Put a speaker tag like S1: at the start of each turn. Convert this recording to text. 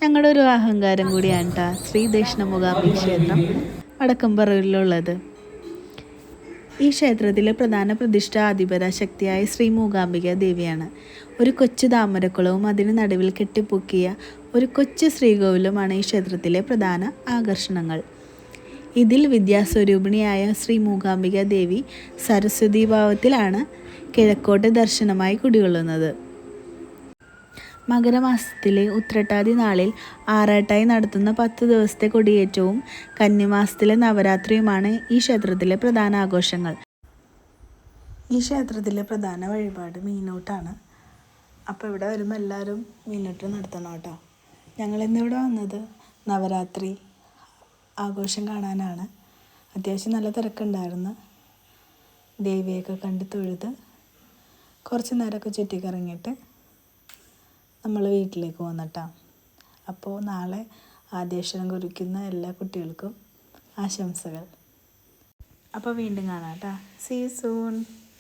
S1: ഞങ്ങളുടെ ഒരു അഹങ്കാരം കൂടിയാണ് കേട്ടോ ശ്രീ ദക്ഷിണമൂകാംബി ക്ഷേത്രം വടക്കംപറയിലുള്ളത്. ഈ ക്ഷേത്രത്തിലെ പ്രധാന പ്രതിഷ്ഠാധിപത ശക്തിയായ ശ്രീ മൂകാംബിക ദേവിയാണ്. ഒരു കൊച്ചു താമരക്കുളവും അതിന് നടുവിൽ കെട്ടിപ്പൊക്കിയ ഒരു കൊച്ചു ശ്രീകോവിലുമാണ് ഈ ക്ഷേത്രത്തിലെ പ്രധാന ആകർഷണങ്ങൾ. ഇതിൽ വിദ്യാസ്വരൂപിണിയായ ശ്രീ മൂകാംബിക ദേവി സരസ്വതി ഭാവത്തിലാണ് കിഴക്കോട്ട് ദർശനമായി കുടികൊള്ളുന്നത്. മകരമാസത്തിലെ ഉത്രട്ടാതി നാളിൽ ആറാട്ടായി നടത്തുന്ന 10 ദിവസത്തെ കൊടിയേറ്റവും കന്നിമാസത്തിലെ നവരാത്രിയുമാണ് ഈ ക്ഷേത്രത്തിലെ പ്രധാന ആഘോഷങ്ങൾ. ഈ ക്ഷേത്രത്തിലെ പ്രധാന വഴിപാട് മീനൂട്ടാണ്. അപ്പോൾ ഇവിടെ വരുമ്പോൾ എല്ലാവരും മീനൂട്ട് നടത്തണം കേട്ടോ. ഞങ്ങളിന്നിവിടെ വന്നത് നവരാത്രി ആഘോഷം കാണാനാണ്. അത്യാവശ്യം നല്ല തിരക്കുണ്ടായിരുന്നു. ദേവിയൊക്കെ കണ്ട് തൊഴുത് കുറച്ച് നേരമൊക്കെ ചുറ്റിക്കറങ്ങിയിട്ട് നമ്മൾ വീട്ടിലേക്ക് പോന്നിട്ടാ. അപ്പോൾ നാളെ ആദ്യാക്ഷരം കുറിക്കുന്ന എല്ലാ കുട്ടികൾക്കും ആശംസകൾ. അപ്പോൾ വീണ്ടും കാണാം കേട്ടോ. See you soon.